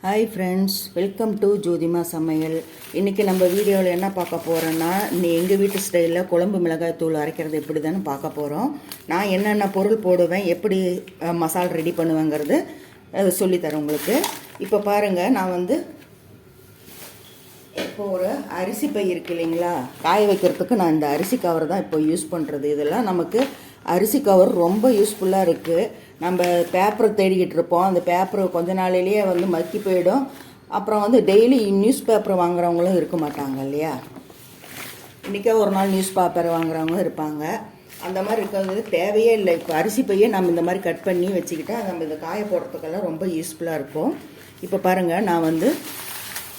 Hi friends, welcome to ஜோதிமா சமையல். இன்றைக்கி நம்ம வீடியோவில் என்ன பார்க்க போகிறோன்னா, எங்கள் வீட்டு ஸ்டைலில் குழம்பு மிளகாய் தூள் அரைக்கிறது எப்படி தானே பார்க்க போகிறோம். நான் என்னென்ன பொருள் போடுவேன், எப்படி மசாலா ரெடி பண்ணுவேங்கிறது சொல்லித்தரேன் உங்களுக்கு. இப்போ பாருங்கள், நான் இப்போ ஒரு அரிசி பை இருக்கு இல்லைங்களா, காய வைக்கிறதுக்கு நான் இந்த அரிசி கவர் தான் இப்போ யூஸ் பண்ணுறது. இதெல்லாம் நமக்கு அரிசி கவர் ரொம்ப யூஸ்ஃபுல்லாக இருக்குது. நம்ம பேப்பரை தேடிக்கிட்டு இருப்போம், அந்த பேப்பரை கொஞ்ச நாளிலேயே மக்கி போயிடும். அப்புறம் டெய்லி நியூஸ் பேப்பர் வாங்குறவங்களும் இருக்க மாட்டாங்க இல்லையா, இன்றைக்கே ஒரு நாள் நியூஸ் பேப்பர் வாங்குறவங்களும் இருப்பாங்க. அந்த மாதிரி இருக்கிறது தேவையே இல்லை. இப்போ அரிசி பையை நம்ம இந்த மாதிரி கட் பண்ணி வச்சுக்கிட்டா நம்ம இந்த காய போடுறதுக்கெல்லாம் ரொம்ப யூஸ்ஃபுல்லாக இருக்கும். இப்போ பாருங்கள், நான்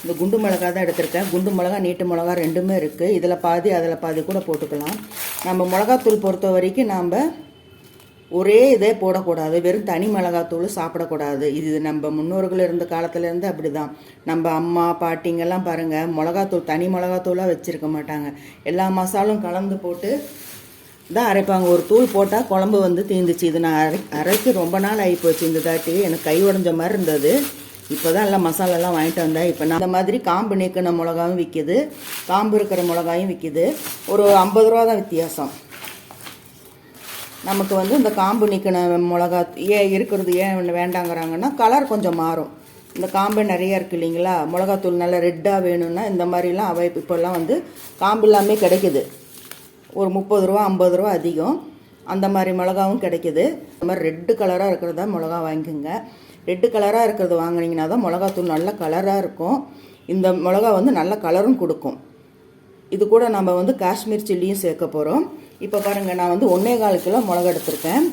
இந்த குண்டு மிளகா தான் எடுத்திருக்கேன். குண்டு மிளகா, நீட்டு மிளகா ரெண்டுமே இருக்குது. இதில் பாதி அதில் பாதி கூட போட்டுக்கலாம். நம்ம மிளகாத்தூள் பொறுத்த வரைக்கும் நாம் ஒரே இதே போடக்கூடாது, வெறும் தனி மிளகாத்தூள் சாப்பிடக்கூடாது. இது நம்ம முன்னோர்கள் இருந்த காலத்துலேருந்து அப்படி தான். நம்ம அம்மா பாட்டிங்கெல்லாம் பாருங்கள், மிளகாத்தூள் தனி மிளகாத்தூளாக வச்சுருக்க மாட்டாங்க. எல்லா மசாலும் கலந்து போட்டு தான் அரைப்பாங்க. ஒரு தூள் போட்டால் குழம்பு தீர்ந்துச்சு. இது நான் அரைச்சி ரொம்ப நாள் ஆகி போச்சு. இந்த தாட்டி எனக்கு கை உடஞ்ச மாதிரி இருந்தது. இப்போ தான் எல்லாம் மசாலாலாம் வாங்கிட்டு வந்தேன். இப்போ நான் இந்த மாதிரி காம்பு நீக்கின மிளகாவும் விற்கிது, காம்பு இருக்கிற மிளகாயும் விற்கிது. ஒரு 50 ரூபா தான் வித்தியாசம். நமக்கு இந்த காம்பு நீக்கின மிளகா இருக்கிறது ஏன் வேண்டாங்கிறாங்கன்னா, கலர் கொஞ்சம் மாறும். இந்த காம்பு நிறைய இருக்குது இல்லைங்களா, மிளகாத்தூள் நல்லா ரெட்டாக வேணும்னா இந்த மாதிரிலாம் இப்போல்லாம் காம்பு எல்லாமே கிடைக்கிது. ஒரு 30 ரூபா 50 ரூபா அதிகம். அந்த மாதிரி மிளகாவும் கிடைக்கிது. இந்த மாதிரி ரெட்டு கலராக இருக்கிறதா மிளகா வாங்கிக்கோங்க. ரெட்டு கலராக இருக்கிறது வாங்கினீங்கன்னா தான் மிளகாத்தூள் நல்ல கலராக இருக்கும். இந்த மிளகா நல்ல கலரும் கொடுக்கும். இது கூட நம்ம காஷ்மீர் சில்லியும் சேர்க்க போகிறோம். இப்போ பாருங்கள், நான் 1.25 கிலோ மிளகா எடுத்திருக்கேன்.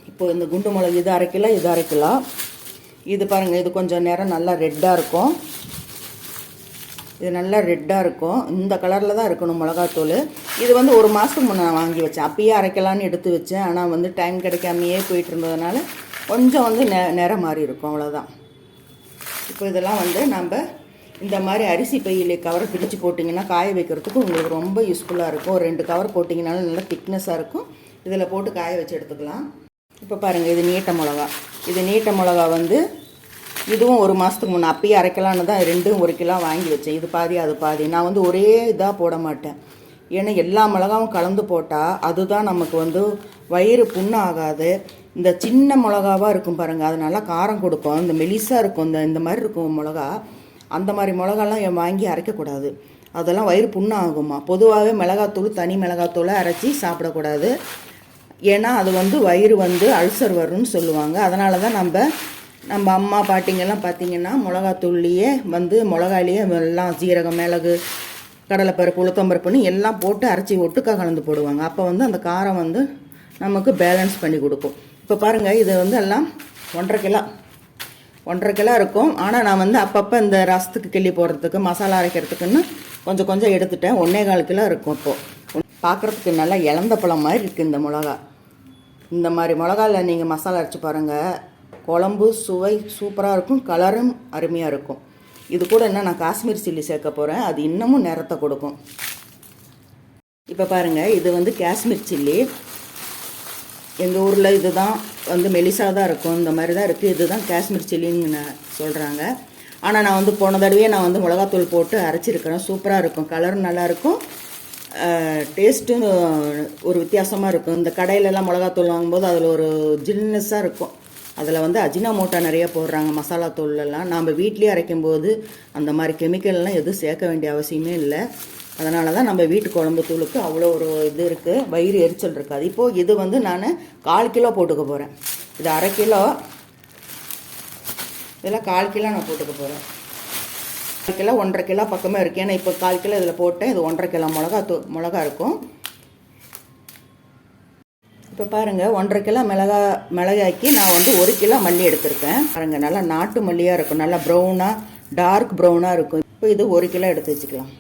இப்போ இந்த குண்டு மிளகு இது 1/2 கிலோ, இது 1/2 கிலோ. இது பாருங்கள், இது கொஞ்சம் நேரம் நல்லா ரெட்டாக இருக்கும். இது நல்லா ரெட்டாக இருக்கும். இந்த கலரில் தான் இருக்கணும் மிளகாத்தூள். இது 1 மாதத்துக்கு முன்னே நான் வாங்கி வச்சேன். அப்பயே அரைக்கலான்னு எடுத்து வச்சேன். ஆனால் டைம் கிடைக்காமையே போயிட்டு இருந்ததுனால கொஞ்சம் நிறம் மாறி இருக்கும், அவ்வளோதான். இப்போ இதெல்லாம் நம்ம இந்த மாதிரி அரிசி பையிலே கவரை பிடிச்சி போட்டிங்கன்னா காய வைக்கிறதுக்கு உங்களுக்கு ரொம்ப யூஸ்ஃபுல்லாக இருக்கும். ஒரு 2 கவர் போட்டிங்கனாலும் நல்லா திக்னஸாக இருக்கும். இதில் போட்டு காய வச்சு எடுத்துக்கலாம். இப்போ பாருங்கள், இது நீட்ட மிளகா. இது நீட்ட மிளகா இதுவும் 1 மாதத்துக்கு முன்னே அப்பயே அரைக்கலான்னு தான் 2 1 கிலோ வாங்கி வச்சேன். இது பாதி அது பாதி. நான் ஒரே இதாக போட மாட்டேன். ஏன்னா எல்லா மிளகாவும் கலந்து போட்டால் அதுதான் நமக்கு வயிறு புண்ணு ஆகாது. இந்த சின்ன மிளகாவாக இருக்கும் பாருங்கள், அது நல்லா காரம் கொடுக்கும். இந்த மெலிசாக இருக்கும், இந்த மாதிரி இருக்கும் மிளகா. அந்த மாதிரி மிளகாலாம் வாங்கி அரைக்கக்கூடாது. அதெல்லாம் வயிறு புண்ணு ஆகுமா. பொதுவாகவே மிளகாத்தூள் தனி மிளகாத்தூளை அரைச்சி சாப்பிடக்கூடாது. ஏன்னா அது வயிறு அல்சர் வரும்னு சொல்லுவாங்க. அதனால தான் நம்ம அம்மா பாட்டிங்கெல்லாம் பார்த்திங்கன்னா மிளகாத்தூள்லேயே மிளகாயிலேயே எல்லாம் சீரகம், மிளகு, கடலைப்பருப்பு, உளுத்தம்பருப்புன்னு எல்லாம் போட்டு அரைச்சி ஒட்டுக்காக கலந்து போடுவாங்க. அப்போ அந்த காரம் நமக்கு பேலன்ஸ் பண்ணி கொடுக்கும். இப்போ பாருங்கள், இது எல்லாம் 1.5 கிலோ இருக்கும். ஆனால் நான் அப்பப்போ இந்த ரசத்துக்கு கிள்ளி போடுறதுக்கு மசாலா அரைக்கிறதுக்குன்னு கொஞ்சம் கொஞ்சம் எடுத்துட்டேன். 1.25 கிலோ இருக்கும். இப்போது பார்க்குறதுக்கு நல்லா இளந்த பழம் மாதிரி இருக்குது இந்த மிளகா. இந்த மாதிரி மிளகாவில் நீங்கள் மசாலா அரைச்சி பாருங்கள், குழம்பு சுவை சூப்பராக இருக்கும், கலரும் அருமையாக இருக்கும். இது கூட என்ன நான் காஷ்மீர் சில்லி சேர்க்க போகிறேன், அது இன்னமும் நிறத்தை கொடுக்கும். இப்போ பாருங்கள், இது காஷ்மீர் சில்லி. எங்கள் ஊரில் இது தான் மெலிசாக தான் இருக்கும், இந்த மாதிரி தான் இருக்குது. இது தான் காஷ்மீர் சில்லின்னு சொல்கிறாங்க. ஆனால் நான் போன தடவையே நான் மிளகாத்தூள் போட்டு அரைச்சிருக்கிறேன். சூப்பராக இருக்கும், கலரும் நல்லாயிருக்கும், டேஸ்ட்டும் ஒரு வித்தியாசமாக இருக்கும். இந்த கடையிலலாம் மிளகாத்தூள் வாங்கும்போது அதில் ஒரு ஜில்னஸாக இருக்கும். அதில் அஜினோமோட்டோ நிறைய போடுறாங்க மசாலா தூள்லாம். நம்ம வீட்லேயே அரைக்கும்போது அந்த மாதிரி கெமிக்கல்லாம் எதுவும் சேர்க்க வேண்டிய அவசியமே இல்லை. அதனால தான் நம்ம வீட்டு குழம்பு தூளுக்கு அவ்வளோ ஒரு இது இருக்குது, வயிறு எரிச்சல் இருக்காது. இப்போது இது நான் 1/4 கிலோ போட்டுக்க போகிறேன். இது 1/2 கிலோ, இதெல்லாம் 1/4 கிலோ நான் போட்டுக்க போகிறேன். 1/2 கிலோ 1.5 கிலோ பக்கமே இருக்குது. ஏன்னா இப்போ 1/4 கிலோ இதில் போட்டேன். இது 1.5 கிலோ மிளகா இருக்கும். இப்போ பாருங்கள், 1.5 கிலோ மிளகாய்க்கு நான் 1 கிலோ மல்லி எடுத்திருக்கேன். பாருங்கள், நல்லா நாட்டு மல்லியாக இருக்கும், நல்லா ப்ரௌனாக டார்க் ப்ரௌனாக இருக்கும். இப்போ இது 1 கிலோ எடுத்து வச்சுக்கலாம்.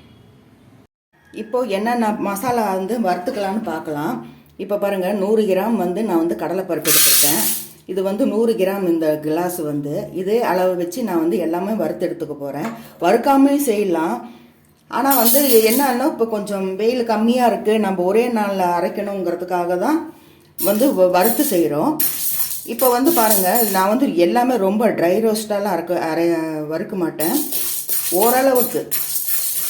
இப்போது என்னென்ன மசாலா வறுத்துக்கலான்னு பார்க்கலாம். இப்போ பாருங்கள், 100 கிராம் நான் கடலைப்பருப்பு எடுத்துருக்கேன். இது 100 கிராம் இந்த கிளாஸ் இதே அளவு வச்சு நான் எல்லாமே வறுத்து எடுத்துக்க போகிறேன். வறுக்காமையும் செய்யலாம். ஆனால் என்னன்னா இப்போ கொஞ்சம் வெயில் கம்மியாக இருக்குது, நம்ம ஒரே நாளில் அரைக்கணுங்கிறதுக்காக தான் வறுத்து செய்கிறோம். இப்போ வந்து பாருங்கள், நான் வந்து எல்லாமே ரொம்ப ட்ரை ரோஸ்டாலாம் வறுக்க மாட்டேன். ஓரளவுக்கு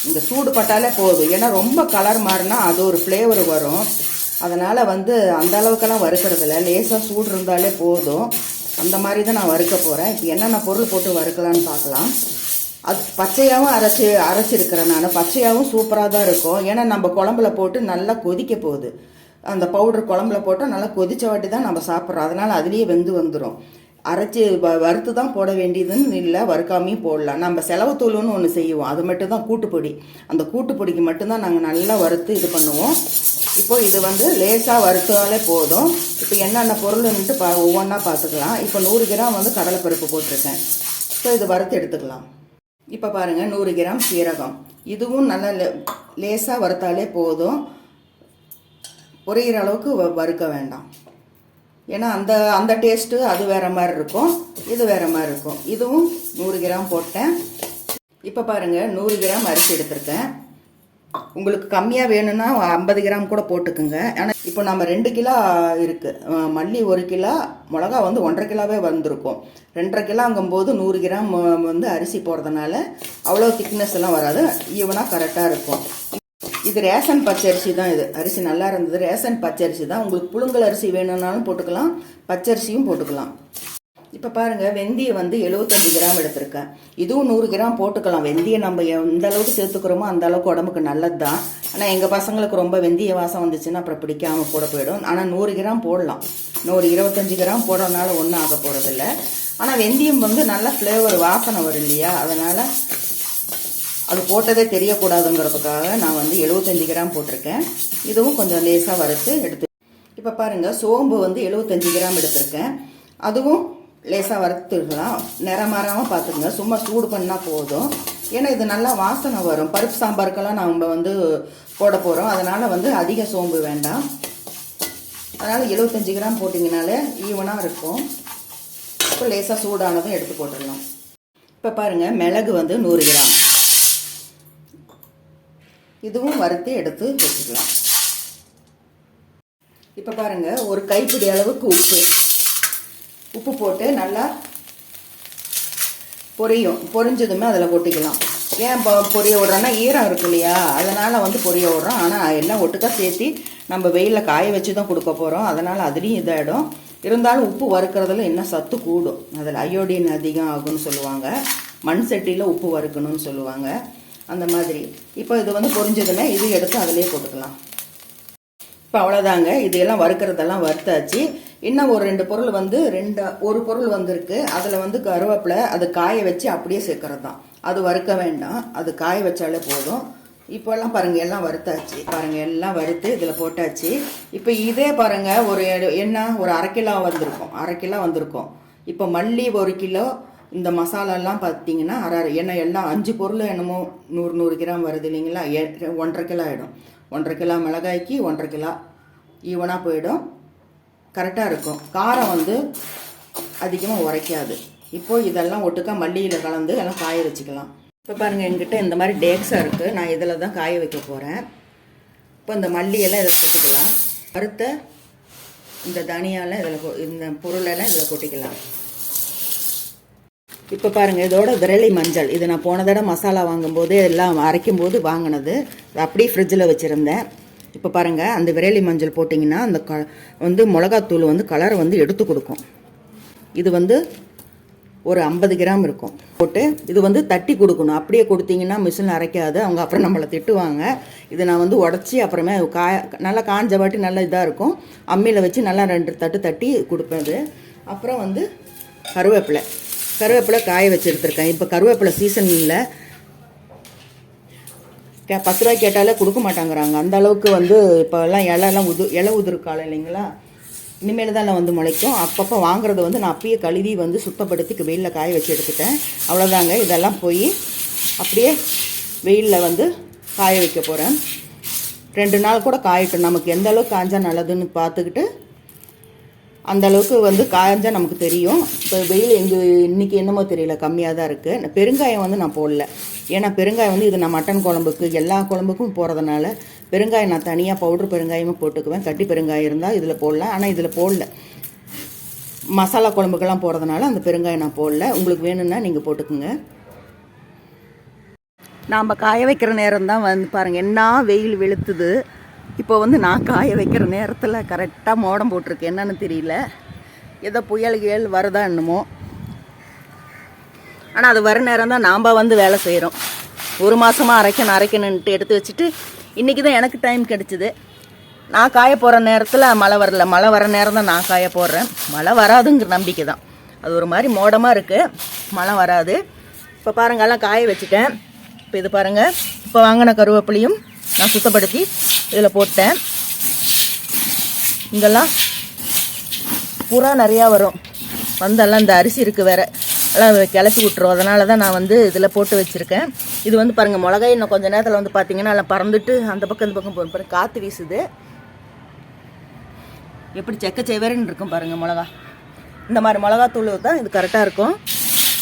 இந்த சூடு பட்டாலே போதும். ஏன்னா ரொம்ப கலர் மாறினா அது ஒரு ஃப்ளேவர் வரும். அதனால் வந்து அந்த அளவுக்கெல்லாம் வறுக்கிறதில்ல. லேசாக சூடு இருந்தாலே போதும். அந்த மாதிரி தான் நான் வறுக்க போகிறேன். இப்போ என்னென்ன பொருள் போட்டு வறுக்கலான்னு பார்க்கலாம். அது பச்சையாகவும் அரைச்சிருக்கிறேன் நான். பச்சையாகவும் சூப்பராக தான் இருக்கும். ஏன்னா நம்ம குழம்புல போட்டு நல்லா கொதிக்க போகுது. அந்த பவுடர் குழம்புல போட்டால் நல்லா கொதித்த வாட்டி தான் நம்ம சாப்பிட்றோம். அதனால் அதுலேயே வெந்து வந்துடும். அரைச்சி வறுத்து தான் போட வேண்டியதுன்னு இல்லை, வறுக்காமையும் போடலாம். நம்ம செலவுத்தூள்னு ஒன்று செய்வோம், அது மட்டும் தான் கூட்டுப்பொடி. அந்த கூட்டுப்பொடிக்கு மட்டும்தான் நாங்கள் நல்லா வறுத்து இது பண்ணுவோம். இப்போ இது வந்து லேசாக வறுத்தாலே போதும். இப்போ என்னென்ன பொருள்ன்ட்டு ஒவ்வொன்றா பார்த்துக்கலாம். இப்போ 100 கிராம் வந்து கடலைப்பருப்பு போட்டிருக்கேன். ஸோ இது வறுத்து எடுத்துக்கலாம். இப்போ பாருங்கள், 100 கிராம் சீரகம். இதுவும் நல்லா லேசாக வறுத்தாலே போதும். பொரியிற அளவுக்கு வறுக்க வேண்டாம். ஏன்னா அந்த டேஸ்ட்டு அது வேறு மாதிரி இருக்கும், இது வேறு மாதிரி இருக்கும். இதுவும் 100 கிராம் போட்டேன். இப்போ பாருங்கள், 100 கிராம் அரிசி எடுத்திருக்கேன். உங்களுக்கு கம்மியாக வேணும்னா 50 கிராம் கூட போட்டுக்குங்க. ஆனால் இப்போ நம்ம 2 கிலோ இருக்குது. மல்லி 1 கிலோ, மிளகா வந்து 1.5 கிலோவே வந்திருக்கும். 2.5 கிலோங்கும்போது 100 கிராம் வந்து அரிசி போடுறதுனால அவ்வளோ திக்னஸ் எல்லாம் வராது, ஈவனாக கரெக்டாக இருக்கும். இது ரேஷன் பச்சரிசி தான். இது அரிசி நல்லா இருந்தது, ரேஷன் பச்சரிசி தான். உங்களுக்கு புழுங்கல் அரிசி வேணும்னாலும் போட்டுக்கலாம், பச்சரிசியும் போட்டுக்கலாம். இப்போ பாருங்கள், வெந்தயம் வந்து 75 கிராம் எடுத்திருக்கேன். இதுவும் 100 கிராம் போட்டுக்கலாம். வெந்தயம் நம்ம எந்த அளவுக்கு சேர்த்துக்கிறோமோ அந்த அளவுக்கு உடம்புக்கு நல்லது தான். ஆனால் எங்கள் பசங்களுக்கு ரொம்ப வெந்தய வாசம் வந்துச்சுன்னா அப்புறம் பிடிக்காமல் கூட போயிடும். ஆனால் 100 கிராம் போடலாம். 25 கிராம் போடுறதுனால ஒன்றும் ஆக போகிறதில்ல. ஆனால் வெந்தயம் வந்து நல்ல ஃப்ளேவர் வாசனை வரும் இல்லையா, அதனால் அது போட்டதே தெரியக்கூடாதுங்கிறதுக்காக நான் வந்து 75 கிராம் போட்டிருக்கேன். இதுவும் கொஞ்சம் லேசாக வறுத்து எடுத்து. இப்போ பாருங்கள், சோம்பு வந்து 75 கிராம் எடுத்திருக்கேன். அதுவும் லேசாக வறுத்துக்கலாம். நிறம் மாறாமல் பார்த்துக்குங்க, சும்மா சூடு பண்ணால் போதும். ஏன்னா இது நல்லா வாசனை வரும். பருப்பு சாம்பாருக்கெல்லாம் நம்ம வந்து போட போகிறோம், அதனால் வந்து அதிக சோம்பு வேண்டாம். அதனால் 75 கிராம் போட்டிங்கனாலே ஈவனாக இருக்கும். இப்போ லேசாக சூடானதும் எடுத்து போட்டுடலாம். இப்போ பாருங்கள், மிளகு வந்து 100 கிராம். இதுவும் வறுத்து எடுத்து வச்சுக்கலாம். இப்போ பாருங்கள், ஒரு கைப்பிடி அளவுக்கு உப்பு போட்டு நல்லா பொரிஞ்சதுமே அதில் கொட்டிக்கலாம். ஏன் பொரிய விட்றோன்னா ஈரம் இருக்கு இல்லையா, அதனால் வந்து பொரிய விட்றோம். ஆனால் எல்லாம் ஒட்டுக்கா சேர்த்து நம்ம வெயிலில் காய வச்சு தான் கொடுக்க போகிறோம். அதனால் அதுலேயும் இதாகிடும். இருந்தாலும் உப்பு வறுக்கிறதுல இன்னும் சத்து கூடும். அதில் அயோடின் அதிகம் ஆகும்னு சொல்லுவாங்க. மண் சட்டியில் உப்பு வறுக்கணும்னு சொல்லுவாங்க, அந்த மாதிரி. இப்போ இது வந்து பொரிஞ்சதுமே இது எடுத்து அதிலே போட்டுக்கலாம். இப்போ அவ்வளோதாங்க, இதெல்லாம் வறுக்கிறதெல்லாம் வறுத்தாச்சு. இன்னும் ஒரு 2 பொருள் வந்து ஒரு பொருள் வந்திருக்கு. அதில் வந்து கருவேப்பிலை, அது காய வச்சு அப்படியே சேர்க்கறது தான். அது வறுக்க வேண்டாம், அது காய வச்சாலே போதும். இப்போல்லாம் பாருங்கள், எல்லாம் வறுத்தாச்சு. பாருங்கள், எல்லாம் வறுத்து இதில் போட்டாச்சு. இப்போ இதே பாருங்கள், ஒரு 1/2 கிலோ வந்திருக்கும், 1/2 கிலோ வந்திருக்கும். இப்போ மல்லி 1 கிலோ, இந்த மசாலாலாம் பார்த்தீங்கன்னா எண்ணெய் எல்லாம் 5 பொருள் என்னமோ 100 கிராம் வருது இல்லைங்களா, 1.5 கிலோ ஆகிடும். 1.5 கிலோ மிளகாய்க்கு 1.5 கிலோ ஈவனாக போயிடும். கரெக்டாக இருக்கும். காரம் வந்து அதிகமாக உரைக்காது. இப்போது இதெல்லாம் ஒட்டுக்கா மல்லியில் கலந்து எல்லாம் காய வச்சுக்கலாம். இப்போ பாருங்கள், என்கிட்ட இந்த மாதிரி டேக்ஸாக இருக்குது. நான் இதில் தான் காய வைக்க போகிறேன். இப்போ இந்த மல்லியெல்லாம் இதில் கொட்டிக்கலாம். வறுத்த இந்த தனியாலாம் இந்த பொருளெல்லாம் இதில் கொட்டிக்கலாம். இப்போ பாருங்கள், இதோட விரலி மஞ்சள். இது நான் போன தடவை மசாலா வாங்கும்போது எல்லாம் அரைக்கும்போது வாங்கினது, அப்படியே ஃப்ரிட்ஜில் வச்சுருந்தேன். இப்போ பாருங்கள், அந்த விரலி மஞ்சள் போட்டிங்கன்னா அந்த வந்து மிளகாத்தூள் வந்து கலரை வந்து எடுத்து கொடுக்கும். இது வந்து ஒரு 50 கிராம் இருக்கும் போட்டு. இது வந்து தட்டி கொடுக்கணும். அப்படியே கொடுத்தீங்கன்னா மிஷினில் அரைக்காது, அவங்க அப்புறம் நம்மளை திட்டுவாங்க. இது நான் வந்து உடச்சி அப்புறமே நல்லா காஞ்ச வாட்டி நல்லா இதாக இருக்கும். அம்மியில் வச்சு நல்லா 2 தட்டு தட்டி கொடுப்பேன். அது அப்புறம் வந்து கருவேப்பிலை காய வச்சு எடுத்துருக்கேன். இப்போ கருவேப்பிலை சீசன் இல்லை, 10 ரூபாய் கேட்டாலே கொடுக்க மாட்டாங்கிறாங்க. அந்த அளவுக்கு வந்து இப்போ எல்லாம் இலை உதிர்காலம் இல்லைங்களா, இனிமேல் தான் வந்து முளைக்கும். அப்பப்போ வாங்குறது வந்து நான் அப்பயே கழுவி வந்து சுத்தப்படுத்தி வெயிலில் காய வச்சு எடுத்துட்டேன். அவ்வளோதாங்க. இதெல்லாம் போய் அப்படியே வெயிலில் வந்து காய வைக்க போகிறேன். 2 நாள் கூட காயட்டும். நமக்கு எந்த அளவுக்கு காய்ஞ்சால் நல்லதுன்னு பார்த்துக்கிட்டு அந்த அளவுக்கு வந்து காய்ஞ்சால் நமக்கு தெரியும். இப்போ வெயில் இன்றைக்கி என்னமோ தெரியல, கம்மியாக தான் இருக்குது. பெருங்காயம் வந்து நான் போடல. ஏன்னா பெருங்காயம் வந்து இது நான் மட்டன் குழம்புக்கு எல்லா குழம்புக்கும் போகிறதுனால பெருங்காயம் நான் தனியாக பவுட்ரு பெருங்காயமும் போட்டுக்குவேன். கட்டி பெருங்காயம் இருந்தால் இதில் போடலாம், ஆனால் இதில் போடல. மசாலா குழம்புக்கெல்லாம் போடுறதுனால அந்த பெருங்காயம் நான் போடல. உங்களுக்கு வேணும்னா நீங்கள் போட்டுக்குங்க. நாம் காய வைக்கிற நேரம் தான் வந்து பாருங்கள் என்ன வெயில் வெளுத்துது. இப்போ வந்து நான் காய வைக்கிற நேரத்தில் கரெக்டாக மோடம் போட்டிருக்கு. என்னன்னு தெரியல, ஏதோ புயல் வருதா என்னமோ. ஆனால் அது வர நேரம் தான் நாம் வந்து வேலை செய்கிறோம். ஒரு மாதமாக அரைக்கணுன்ட்டு எடுத்து வச்சுட்டு இன்றைக்கி தான் எனக்கு டைம் கிடச்சிது. நான் காய போகிற நேரத்தில் மழை வரல. மழை வர நேரம் தான் நான் காய போடுறேன். மழை வராதுங்கிற நம்பிக்கை தான். அது ஒரு மாதிரி மோடமாக இருக்குது, மழை வராது. இப்போ பாருங்கள் எல்லாம் காய வச்சுட்டேன். இப்போ இது பாருங்கள், இப்போ வாங்கின கருவேப்பிலையும் நான் சுத்தப்படுத்தி இதில் போட்டேன். இங்கெல்லாம் புறா நிறையா வரும், வந்தெல்லாம் இந்த அரிசி இருக்குது வேறு, எல்லாம் கிளப்பி விட்டுரும். அதனால தான் நான் வந்து இதில் போட்டு வச்சுருக்கேன். இது வந்து பாருங்கள் மிளகாய் இன்னும் கொஞ்சம் நேரத்தில் வந்து பார்த்திங்கன்னா எல்லாம் பறந்துட்டு அந்த பக்கம் இந்த பக்கம் போகும். பாருங்கள் காற்று வீசுது, எப்படி செக்கச்சேவரன்னு இருக்கும் பாருங்கள் மிளகா. இந்த மாதிரி மிளகாத்தூள் தான் இது கரெக்டாக இருக்கும்.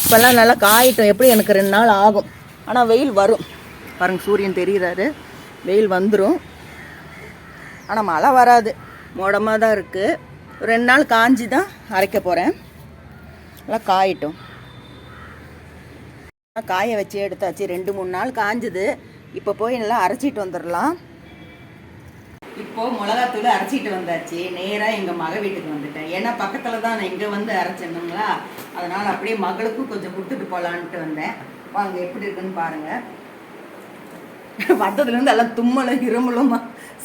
இப்போல்லாம் நல்லா காயிட்டோம். எப்படி எனக்கு 2 நாள் ஆகும். ஆனால் வெயில் வரும் பாருங்கள், சூரியன் தெரிகிறாரு, வெயில் வந்துடும். ஆனால் மழை வராது, மோடமாக தான் இருக்குது. 2 நாள் காஞ்சி தான் அரைக்க போகிறேன். நல்லா காயிட்டோம். காய வச்சு எடுத்தாச்சு, 2-3 நாள் காஞ்சுது. இப்போ போய் நல்லா அரைச்சிட்டு வந்துடலாம். இப்போது மிளகாத்தூள் அரைச்சிட்டு வந்தாச்சு. நேராக எங்கள் மக வீட்டுக்கு வந்துட்டேன். ஏன்னா பக்கத்தில் தான் நான் இங்கே வந்து அரைச்சிருந்தோங்களா, அதனால் அப்படியே மகளுக்கும் கொஞ்சம் கொடுத்துட்டு போகலான்ட்டு வந்தேன். வாங்க எப்படி இருக்குன்னு பாருங்கள். வந்ததுலேருந்து எல்லாம் தும்மலும் இருமலும்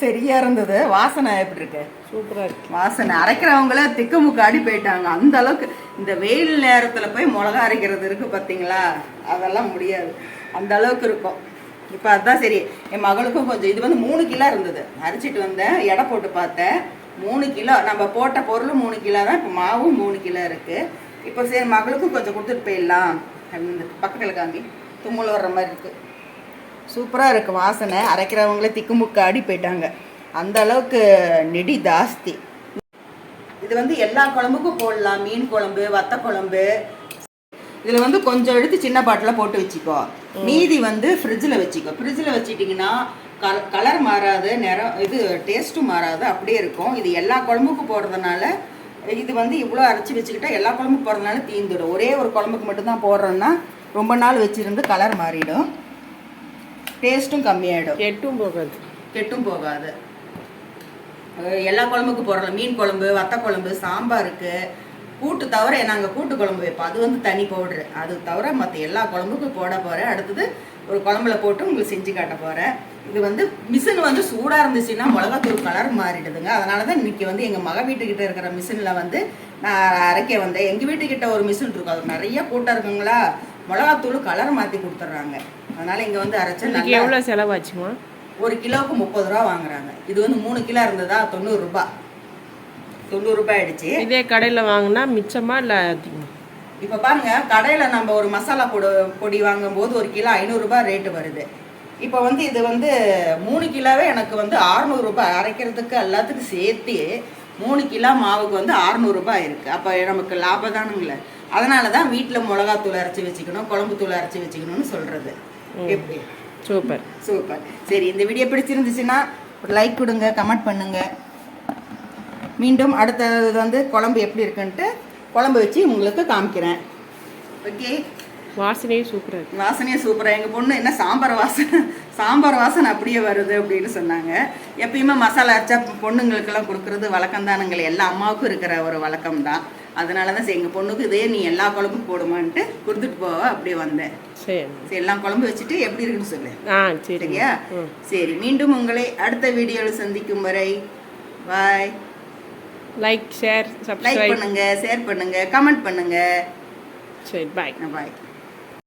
சரியாக இருந்தது. வாசனை எப்படி இருக்கு? சூப்பராக இருக்கு வாசனை. அரைக்கிறவங்கள திக்குமுக்கு அடி போயிட்டாங்க. அந்த அளவுக்கு இந்த வெயில் நேரத்தில் போய் மிளகா அரைக்கிறது இருக்குது பார்த்தீங்களா, அதெல்லாம் முடியாது, அந்த அளவுக்கு இருக்கும். இப்போ அதுதான் சரி, என் மகளுக்கும் கொஞ்சம், இது வந்து 3 கிலோ இருந்தது, அரைச்சிட்டு வந்தேன். எடை போட்டு பார்த்தேன் 3 கிலோ. நம்ம போட்ட பொருள் 3 கிலோ தான். இப்போ மாவும் 3 கிலோ இருக்குது. இப்போ சரி மகளுக்கும் கொஞ்சம் கொடுத்துட்டு போயிடலாம் அப்படின்னு பக்கத்தில் காமி. தும்மல் வர்ற மாதிரி இருக்குது. சூப்பராக இருக்குது வாசனை. அரைக்கிறவங்களே திக்குமுக்கு அடி போயிட்டாங்க, அந்த அளவுக்கு நெடி ஜாஸ்தி. இது வந்து எல்லா குழம்புக்கும் போடலாம். மீன் குழம்பு, வத்த குழம்பு. இதில் வந்து கொஞ்சம் எடுத்து சின்ன பாட்டில் போட்டு வச்சுக்கோ, மீதி வந்து ஃப்ரிட்ஜில் வச்சுக்கோ. ஃப்ரிட்ஜில் வச்சுட்டிங்கன்னா கலர் மாறாது, நிறம் இது டேஸ்ட்டும் மாறாது, அப்படியே இருக்கும். இது எல்லா குழம்புக்கும் போடுறதுனால இது வந்து இவ்வளோ அரைச்சி வச்சுக்கிட்டா எல்லா குழம்புக்கும் போடுறதுனால தீந்துடும். ஒரே ஒரு குழம்புக்கு மட்டும்தான் போடுறோன்னா ரொம்ப நாள் வச்சுருந்து கலர் மாறிடும், டேஸ்ட்டும் கம்மியாயிடும், கெட்டும் போகாது. எல்லா குழம்புக்கும் போடுறோம். மீன் குழம்பு, வத்த குழம்பு, சாம்பாருக்கு, கூட்டு தவிர நாங்கள் கூட்டு குழம்பு வைப்போம், அது வந்து தனி பவுட்ரு. அது தவிர மற்ற எல்லா குழம்புக்கும் போட போகிறேன். அடுத்தது ஒரு குழம்புல போட்டு உங்களுக்கு செஞ்சு காட்ட போகிறேன். இது வந்து மிஷின் வந்து சூடாக இருந்துச்சுன்னா மிளகாத்தூள் கலர் மாறிடுதுங்க. அதனால தான் இன்றைக்கி வந்து எங்கள் மக வீட்டுக்கிட்ட இருக்கிற மிஷினில் வந்து நான் அரைக்க வந்தேன். எங்கள் வீட்டுக்கிட்ட ஒரு மிஷின் இருக்கும், அது நிறைய கூட்டம் இருக்குங்களா, மிளகாத்தூள் கலர் மாற்றி கொடுத்துட்றாங்க. அதனால் இங்கே வந்து அரைச்சா எவ்வளோ செலவாச்சுமா? 1 கிலோவுக்கு 30 ரூபா வாங்குறாங்க. இது வந்து 3 கிலோ இருந்ததா 90 ரூபாய், 90 ரூபாய் ஆயிடுச்சு. இதே கடையில் வாங்கினா மிச்சமா இல்லை அதிகமாக? இப்போ பாருங்க, கடையில் நம்ம ஒரு மசாலா பொடி வாங்கும்போது 1 கிலோ 500 ரூபாய் ரேட்டு வருது. இப்போ வந்து இது வந்து 3 கிலோவே எனக்கு வந்து 600 ரூபாய். அரைக்கிறதுக்கு எல்லாத்துக்கும் சேர்த்து 3 கிலோ மாவுக்கு வந்து 600 ரூபாய் இருக்குது. அப்போ நமக்கு லாபம் தானுங்களே. அதனால தான் வீட்டில் மிளகாத்தூள் அரைச்சி வச்சுக்கணும், குழம்பு தூள் அரைச்சி வச்சுக்கணும்னு சொல்கிறது. எப்படி? Super super. சரி, இந்த வீடியோ பிடிச்சிருந்துச்சுன்னா ஒரு லைக் கொடுங்க, கமெண்ட் பண்ணுங்கள். மீண்டும் அடுத்தது வந்து குழம்பு எப்படி இருக்குன்ட்டு குழம்பு வச்சு உங்களுக்கு காமிக்கிறேன். ஓகே. வாசனையே சூப்பராக இருக்குது. வாசனையே சூப்பராக. எங்கள் பொண்ணு என்ன சாம்பார் வாசனை அப்படியே வருது அப்படின்னு சொன்னாங்க. எப்பயுமே மசாலா அரைச்சா பொண்ணுங்களுக்கெல்லாம் கொடுக்குறது வழக்கம் தானுங்களே, எல்லா அம்மாவுக்கும் இருக்கிற ஒரு வழக்கம் தான். அதனால தான் சரி, எங்கள் பொண்ணுக்கு இதே நீ எல்லா குழம்பும் போடுமான்ட்டு கொடுத்துட்டு போவ அப்படியே வந்தேன். சரி, எல்லாம் குழம்பு வச்சுட்டு எப்படி இருக்குன்னு சொல்லு. சரியா? சரி, மீண்டும் உங்களை அடுத்த வீடியோவில் சந்திக்கும் வரை பாய். லைக், ஷேர், சப்ஸ்கிரைப் பண்ணுங்க, ஷேர் பண்ணுங்க, கமெண்ட் பண்ணுங்க. சரி, பாய். பாய்.